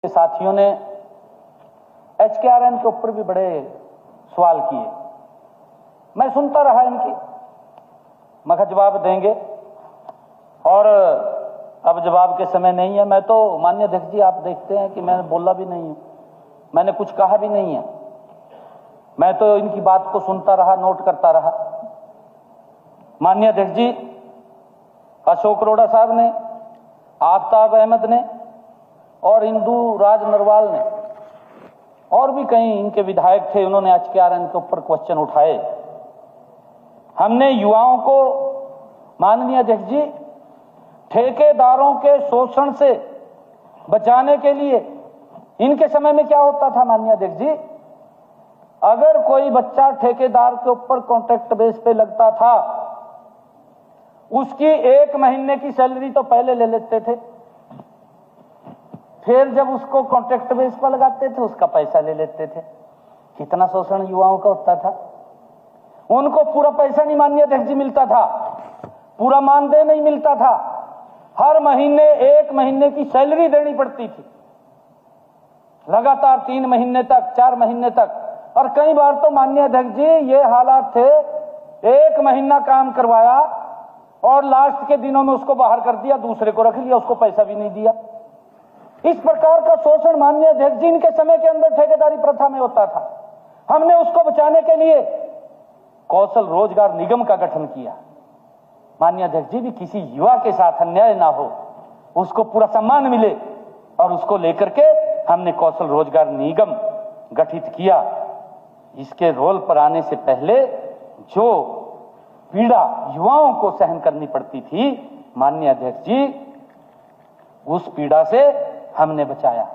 साथियों ने HKRN के ऊपर भी बड़े सवाल किए। मैं सुनता रहा इनकी, मगर जवाब देंगे और अब जवाब के समय नहीं है। मैं तो माननीय अध्यक्ष जी, आप देखते हैं कि मैं बोला भी नहीं हूं, मैंने कुछ कहा भी नहीं है। मैं तो इनकी बात को सुनता रहा, नोट करता रहा। माननीय अध्यक्ष जी, अशोक अरोड़ा साहब ने, आफ्ताब अहमद ने और इंदू राज नरवाल ने और भी कई इनके विधायक थे, उन्होंने HKRN के ऊपर क्वेश्चन उठाए। हमने युवाओं को माननीय अध्यक्ष जी ठेकेदारों के शोषण से बचाने के लिए, इनके समय में क्या होता था माननीय अध्यक्ष जी, अगर कोई बच्चा ठेकेदार के ऊपर कॉन्ट्रैक्ट बेस पे लगता था, उसकी 1 महीने की सैलरी तो पहले ले लेते थे, फिर जब उसको कॉन्ट्रैक्ट बेस पर लगाते थे उसका पैसा ले लेते थे। कितना शोषण युवाओं का होता था। उनको पूरा पैसा नहीं माननीय अध्यक्ष जी मिलता था, पूरा मानदेय नहीं मिलता था, हर महीने 1 महीने की सैलरी देनी पड़ती थी, लगातार 3 महीने तक, 4 महीने तक। और कई बार तो माननीय अध्यक्ष जी ये हालात थे, 1 महीना काम करवाया और लास्ट के दिनों में उसको बाहर कर दिया, दूसरे को रख लिया, उसको पैसा भी नहीं दिया। इस प्रकार का शोषण माननीय अध्यक्ष जी इनके समय के अंदर ठेकेदारी प्रथा में होता था। हमने उसको बचाने के लिए कौशल रोजगार निगम का गठन किया। माननीय अध्यक्ष जी, भी किसी युवा के साथ अन्याय ना हो, उसको पूरा सम्मान मिले, और उसको लेकर के हमने कौशल रोजगार निगम गठित किया। इसके रोल पर आने से पहले जो पीड़ा युवाओं को सहन करनी पड़ती थी माननीय अध्यक्ष जी, उस पीड़ा से हमने बचाया।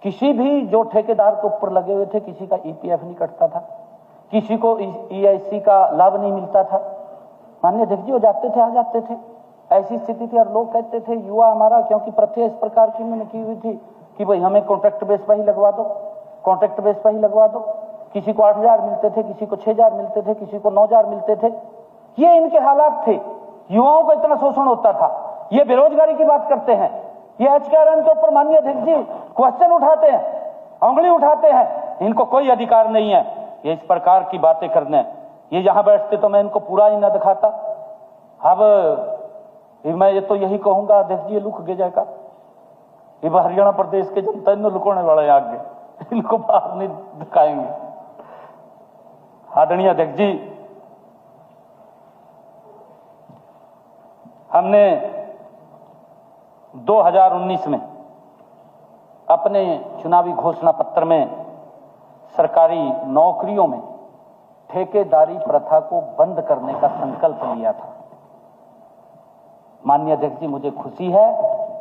किसी भी जो ठेकेदार के ऊपर लगे हुए थे, किसी का EPF नहीं कटता था, किसी को EIC का लाभ नहीं मिलता था। माननीय अध्यक्ष जी, वो जाते थे, आ जाते थे, ऐसी स्थिति थी। और लोग कहते थे युवा हमारा, क्योंकि प्रथा इस प्रकार की उन्होंने की हुई थी कि भाई हमें कॉन्ट्रैक्ट बेस पर ही लगवा दो, कॉन्ट्रैक्ट बेस पर ही लगवा दो। किसी को 8,000 मिलते थे, किसी को 6,000 मिलते थे, किसी को 9,000 मिलते थे। ये इनके हालात थे। युवाओं को इतना शोषण होता था। ये बेरोजगारी की बात करते हैं, ये HKRN के ऊपर माननीय अध्यक्ष जी क्वेश्चन उठाते हैं, उंगली उठाते हैं। इनको कोई अधिकार नहीं है ये इस प्रकार की बातें करने। ये यहां बैठते तो मैं इनको पूरा ही ना दिखाता। अब मैं ये तो यही कहूंगा अध्यक्ष जी, ये लुक गए जाएगा, ये हरियाणा प्रदेश के जनता इन लुकोने वाले आगे, इनको बाहर नहीं दिखाएंगे। आदरणीय अध्यक्ष जी, हमने 2019 में अपने चुनावी घोषणा पत्र में सरकारी नौकरियों में ठेकेदारी प्रथा को बंद करने का संकल्प लिया था। माननीय अध्यक्ष जी, मुझे खुशी है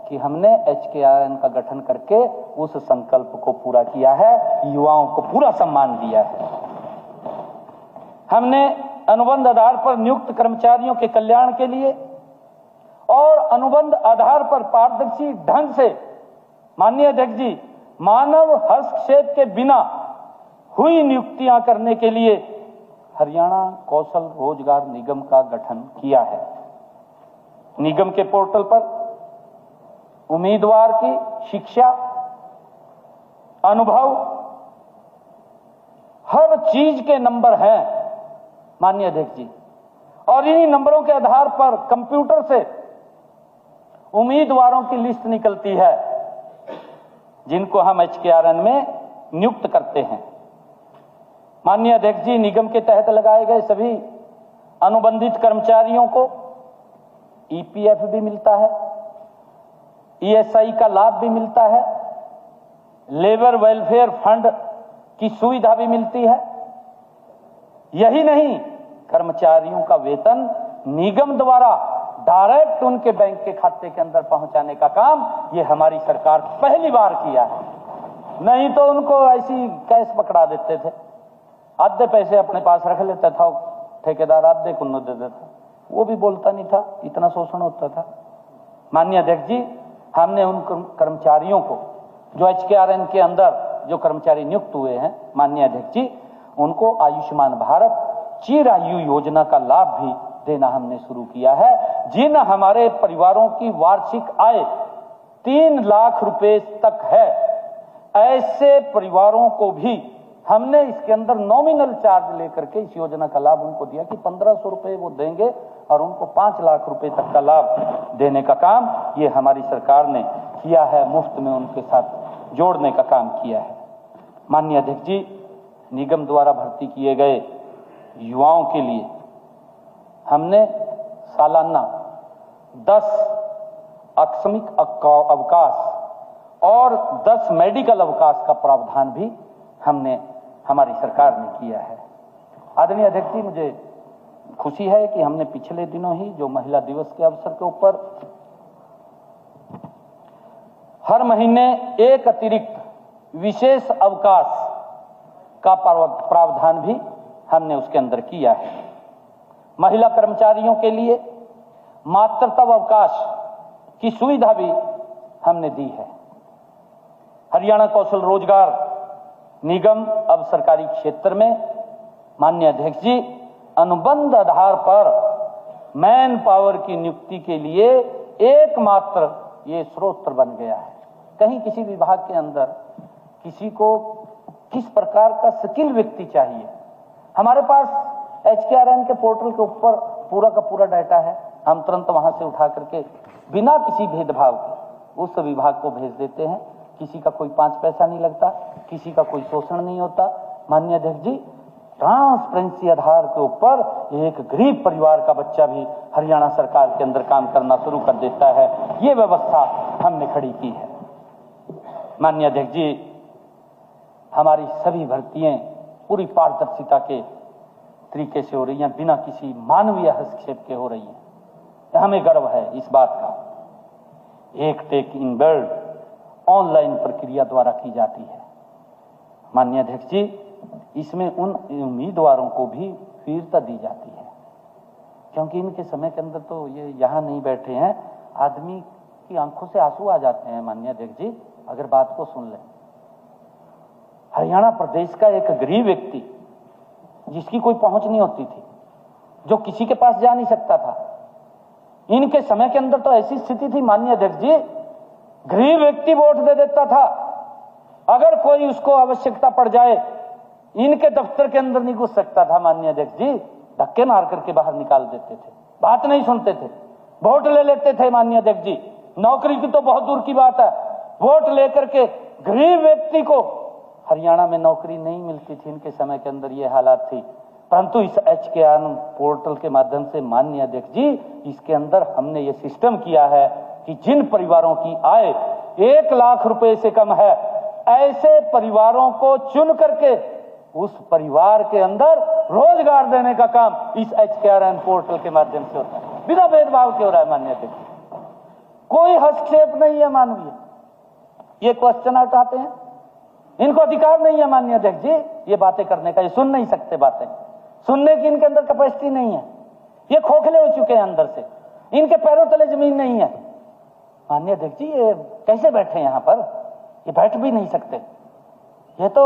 कि हमने HKRN का गठन करके उस संकल्प को पूरा किया है, युवाओं को पूरा सम्मान दिया है। हमने अनुबंध आधार पर नियुक्त कर्मचारियों के कल्याण के लिए और अनुबंध आधार पर पारदर्शी ढंग से माननीय अध्यक्ष जी मानव हस्तक्षेप के बिना हुई नियुक्तियां करने के लिए हरियाणा कौशल रोजगार निगम का गठन किया है। निगम के पोर्टल पर उम्मीदवार की शिक्षा, अनुभव, हर चीज के नंबर हैं माननीय अध्यक्ष जी, और इन्हीं नंबरों के आधार पर कंप्यूटर से उम्मीदवारों की लिस्ट निकलती है जिनको हम HKRN में नियुक्त करते हैं। माननीय अध्यक्ष जी, निगम के तहत लगाए गए सभी अनुबंधित कर्मचारियों को EPF भी मिलता है, ESI का लाभ भी मिलता है, लेबर वेलफेयर फंड की सुविधा भी मिलती है। यही नहीं, कर्मचारियों का वेतन निगम द्वारा डायरेक्ट उनके बैंक के खाते के अंदर पहुंचाने का काम ये हमारी सरकार पहली बार किया है। नहीं तो उनको ऐसी कैश पकड़ा देते थे, आधे पैसे अपने पास रख लेता था ठेकेदार, आधे को दे देता, वो भी बोलता नहीं था, इतना शोषण होता था। माननीय अध्यक्ष जी, हमने उन कर्मचारियों को जो HKRN के अंदर जो कर्मचारी नियुक्त हुए हैं माननीय अध्यक्ष जी, उनको आयुष्मान भारत चिरायु योजना का लाभ भी देना हमने शुरू किया है। जिन हमारे परिवारों की वार्षिक आय 3 लाख रुपए तक है, ऐसे परिवारों को भी हमने इसके अंदर नॉमिनल चार्ज लेकर के इस योजना का लाभ उनको दिया कि 1500 रुपए वो देंगे और उनको 5 लाख रुपए तक का लाभ देने का काम ये हमारी सरकार ने किया है, मुफ्त में उनके साथ जोड़ने का काम किया है। माननीय अध्यक्ष जी, निगम द्वारा भर्ती किए गए युवाओं के लिए हमने सालाना 10 आकस्मिक अवकाश और 10 मेडिकल अवकाश का प्रावधान भी हमने हमारी सरकार ने किया है। आदरणीय अध्यक्ष जी, मुझे खुशी है कि हमने पिछले दिनों ही जो महिला दिवस के अवसर के ऊपर हर महीने एक अतिरिक्त विशेष अवकाश का प्रावधान भी हमने उसके अंदर किया है। महिला कर्मचारियों के लिए मातृत्व अवकाश की सुविधा भी हमने दी है। हरियाणा कौशल रोजगार निगम अब सरकारी क्षेत्र में माननीय अध्यक्ष जी अनुबंध आधार पर मैन पावर की नियुक्ति के लिए एकमात्र ये स्रोत बन गया है। कहीं किसी विभाग के अंदर किसी को किस प्रकार का स्किल व्यक्ति चाहिए, हमारे पास HKRN के पोर्टल के ऊपर पूरा का पूरा डाटा है। हम तुरंत वहां से उठा करके बिना किसी भेदभाव के उस विभाग को भेज देते हैं। किसी का कोई 5 पैसा नहीं लगता, किसी का कोई शोषण नहीं होता। माननीय अध्यक्ष जी, ट्रांसपेरेंसी आधार के ऊपर एक गरीब परिवार का बच्चा भी हरियाणा सरकार के अंदर काम करना शुरू कर देता है। ये व्यवस्था हमने खड़ी की है। माननीय अध्यक्ष जी, हमारी सभी भर्तियां पूरी पारदर्शिता के तरीके से हो रही हैं, बिना किसी मानवीय हस्तक्षेप के हो रही हैं। हमें गर्व है इस बात का। एक टेक इन बिल्ड ऑनलाइन प्रक्रिया द्वारा की जाती है। माननीय अध्यक्ष जी, इसमें उन उम्मीदवारों को भी वीरता दी जाती है, क्योंकि इनके समय के अंदर तो ये यहाँ नहीं बैठे हैं, आदमी की आंखों से आंसू आ जाते हैं। माननीय अध्यक्ष जी, अगर बात को सुन लें, हरियाणा प्रदेश का एक गरीब व्यक्ति जिसकी कोई पहुंच नहीं होती थी, जो किसी के पास जा नहीं सकता था, इनके समय के अंदर तो ऐसी स्थिति थी माननीय अध्यक्ष जी, गरीब व्यक्ति वोट दे देता था। अगर कोई उसको आवश्यकता पड़ जाए, इनके दफ्तर के अंदर नहीं घुस सकता था। माननीय अध्यक्ष जी, धक्के मार करके बाहर निकाल देते थे, बात नहीं सुनते थे, वोट ले लेते थे। माननीय अध्यक्ष जी, नौकरी की तो बहुत दूर की बात है, वोट लेकर के गरीब व्यक्ति को हरियाणा में नौकरी नहीं मिलती थी। इनके समय के अंदर ये हालात थी, परंतु इस HKRN पोर्टल के माध्यम से माननीय अध्यक्ष जी, इसके अंदर हमने ये सिस्टम किया है कि जिन परिवारों की आय 1 लाख रुपए से कम है, ऐसे परिवारों को चुन करके उस परिवार के अंदर रोजगार देने का काम इस HKRN पोर्टल के माध्यम से होता है, बिना भेदभाव के हो रहा है। माननीय अध्यक्ष, कोई हस्तक्षेप नहीं है मानवीय। ये क्वेश्चन उठाते हैं, इनको अधिकार नहीं है माननीय अध्यक्ष जी ये बातें करने का, ये सुन नहीं सकते, बातें सुनने की इनके अंदर कैपेसिटी नहीं है। ये खोखले हो चुके हैं अंदर से, इनके पैरों तले जमीन नहीं है। माननीय अध्यक्ष जी, ये कैसे बैठे यहाँ पर? ये बैठ भी नहीं सकते। ये तो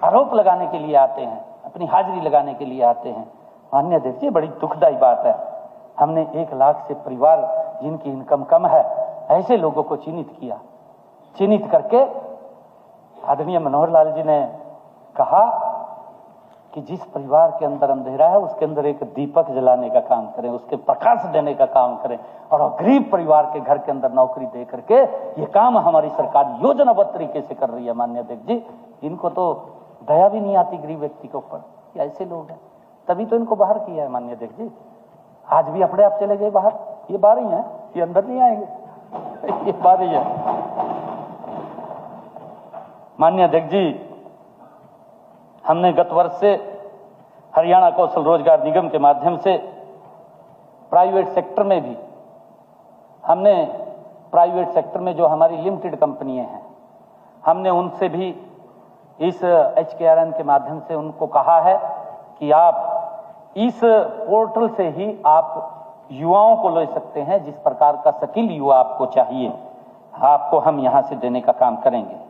आरोप लगाने के लिए आते हैं, अपनी हाजिरी लगाने के लिए आते हैं। माननीय अध्यक्ष जी, बड़ी दुखदायी बात है। हमने 1 लाख से परिवार जिनकी इनकम कम है, ऐसे लोगों को चिन्हित किया। चिन्हित करके आदरणीय मनोहर लाल जी ने कहा कि जिस परिवार के अंदर अंधेरा है, उसके अंदर एक दीपक जलाने का काम करें, उसके प्रकाश देने का काम करें, और गरीब परिवार के घर के अंदर नौकरी दे करके ये काम हमारी सरकार योजनाबद्ध तरीके से कर रही है। माननीय अध्यक्ष जी, इनको तो दया भी नहीं आती गरीब व्यक्ति के ऊपर। ऐसे लोग हैं, तभी तो इनको बाहर किया है। माननीय अध्यक्ष जी, आज भी अपने आप चले गए बाहर, ये बाहर ही है, ये अंदर नहीं आएंगे, ये बाहर ही है। माननीय अध्यक्ष जी, हमने गत वर्ष से हरियाणा कौशल रोजगार निगम के माध्यम से प्राइवेट सेक्टर में भी हमने प्राइवेट सेक्टर में जो हमारी लिमिटेड कंपनियां हैं, हमने उनसे भी इस HKRN के माध्यम से उनको कहा है कि आप इस पोर्टल से ही आप युवाओं को ले सकते हैं, जिस प्रकार का स्किल युवा आपको चाहिए, आपको हम यहां से देने का काम करेंगे।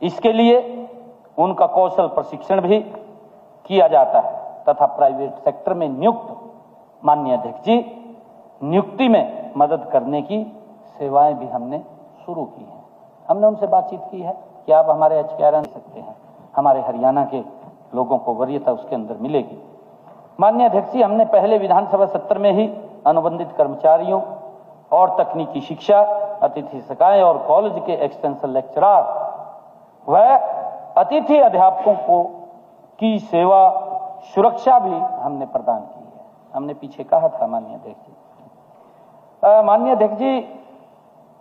इसके लिए उनका कौशल प्रशिक्षण भी किया जाता है तथा प्राइवेट सेक्टर में नियुक्त माननीय अध्यक्ष जी नियुक्ति में मदद करने की सेवाएं भी हमने शुरू की हैं। हमने उनसे बातचीत की है, कि आप हमारे HKRN दे सकते हैं, हमारे हरियाणा के लोगों को वरीयता उसके अंदर मिलेगी। माननीय अध्यक्ष जी, हमने पहले विधानसभा सत्र में ही अनुबंधित कर्मचारियों और तकनीकी शिक्षा, अतिथि शिक्षाएं और कॉलेज के एक्सटेंशन लेक्चरर व अतिथि अध्यापकों को की सेवा सुरक्षा भी हमने प्रदान की है। हमने पीछे कहा था माननीय अध्यक्ष जी। माननीय अध्यक्ष जी,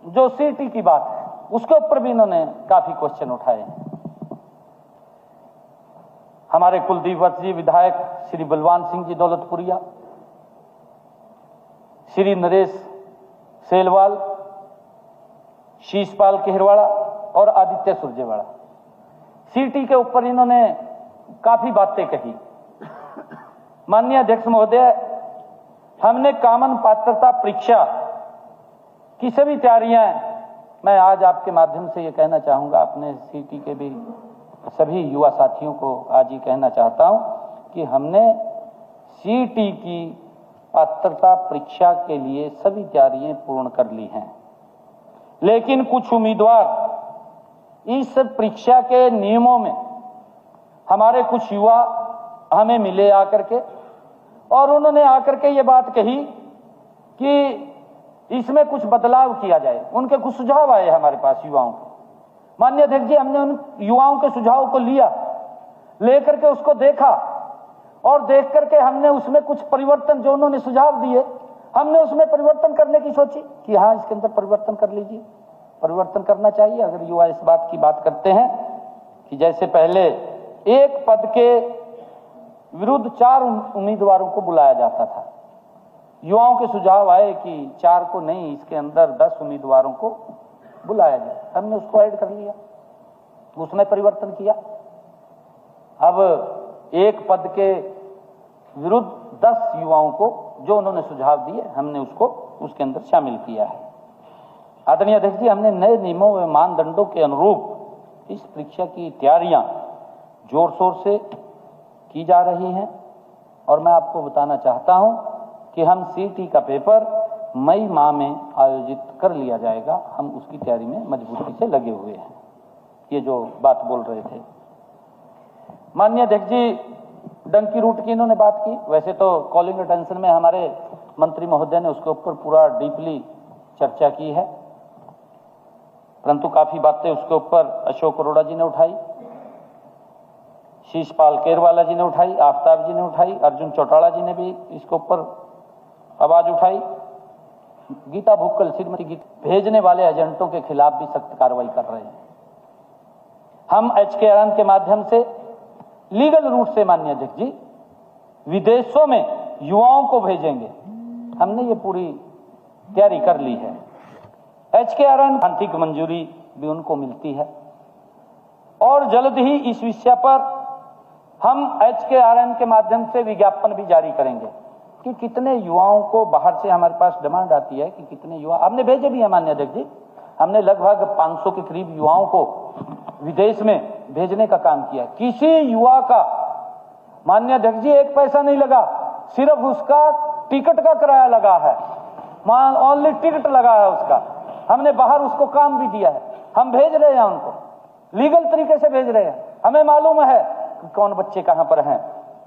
जो CT की बात है उसके ऊपर भी इन्होंने काफी क्वेश्चन उठाए हैं। हमारे कुलदीप वत्स जी विधायक, श्री बलवान सिंह जी दौलतपुरिया, श्री नरेश सेलवाल, शीशपाल केहरवाड़ा और आदित्य सुरजेवाड़ा, CT के ऊपर इन्होंने काफी बातें कही। माननीय अध्यक्ष महोदय, हमने कॉमन पात्रता परीक्षा की सभी तैयारियां, मैं आज आपके माध्यम से ये कहना चाहूंगा, अपने CT के भी सभी युवा साथियों को आज ही कहना चाहता हूं कि हमने CT की पात्रता परीक्षा के लिए सभी तैयारियां पूर्ण कर ली हैं। लेकिन कुछ उम्मीदवार इस परीक्षा के नियमों में, हमारे कुछ युवा हमें मिले आकर के, और उन्होंने आकर के ये बात कही कि इसमें कुछ बदलाव किया जाए। उनके कुछ सुझाव आए हमारे पास युवाओं के। माननीय अध्यक्ष जी, हमने उन युवाओं के सुझाव को लिया, लेकर के उसको देखा, और देख करके हमने उसमें कुछ परिवर्तन, जो उन्होंने सुझाव दिए, हमने उसमें परिवर्तन करने की सोची कि हाँ, इसके अंदर परिवर्तन कर लीजिए, परिवर्तन करना चाहिए। अगर युवा इस बात की बात करते हैं कि जैसे पहले एक पद के विरुद्ध 4 उम्मीदवारों को बुलाया जाता था, युवाओं के सुझाव आए कि 4 को नहीं, इसके अंदर 10 उम्मीदवारों को बुलाया जाए। हमने उसको ऐड कर लिया, उसमें परिवर्तन किया। अब एक पद के विरुद्ध 10 युवाओं को, जो उन्होंने सुझाव दिए, हमने उसको उसके अंदर शामिल किया है। आदरणीय अध्यक्ष जी, हमने नए नियमों व मानदंडों के अनुरूप इस परीक्षा की तैयारियां जोर शोर से की जा रही हैं, और मैं आपको बताना चाहता हूं कि हम CT का पेपर मई माह में आयोजित कर लिया जाएगा। हम उसकी तैयारी में मजबूती से लगे हुए हैं। ये जो बात बोल रहे थे माननीय अध्यक्ष जी, डंकी रूट की इन्होंने बात की। वैसे तो कॉलिंग अटेंशन में हमारे मंत्री महोदय ने उसके ऊपर पूरा डीपली चर्चा की है, परंतु काफी बातें उसके ऊपर अशोक अरोड़ा जी ने उठाई, शीशपाल केरवाला जी ने उठाई, आफ्ताब जी ने उठाई, अर्जुन चौटाला जी ने भी इसके ऊपर आवाज उठाई। गीता भुक्कल, श्रीमती गीता, भेजने वाले एजेंटों के खिलाफ भी सख्त कार्रवाई कर रहे हैं। हम HKRN के माध्यम से लीगल रूट से माननीय अध्यक्ष जी विदेशों में युवाओं को भेजेंगे। हमने ये पूरी तैयारी कर ली है। HKRN आर्थिक मंजूरी भी उनको मिलती है, और जल्द ही इस विषय पर हम HKRN के माध्यम से विज्ञापन भी जारी करेंगे कि कितने युवाओं को बाहर से हमारे पास डिमांड आती है कि कितने युवा हमने भेजे भी है। माननीय अध्यक्ष जी, हमने लगभग 500 के करीब युवाओं को विदेश में भेजने का काम किया। किसी युवा का माननीय अध्यक्ष जी 1 पैसा नहीं लगा, सिर्फ उसका टिकट का किराया लगा है, ओनली टिकट लगा है उसका। हमने बाहर उसको काम भी दिया है। हम भेज रहे हैं उनको, लीगल तरीके से भेज रहे हैं। हमें मालूम है कि कौन बच्चे कहां पर हैं,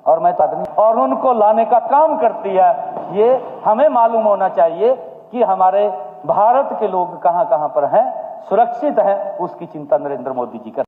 और मैं और उनको लाने का काम करती है। ये हमें मालूम होना चाहिए कि हमारे भारत के लोग कहां कहां पर हैं, सुरक्षित हैं, उसकी चिंता नरेंद्र मोदी जी कर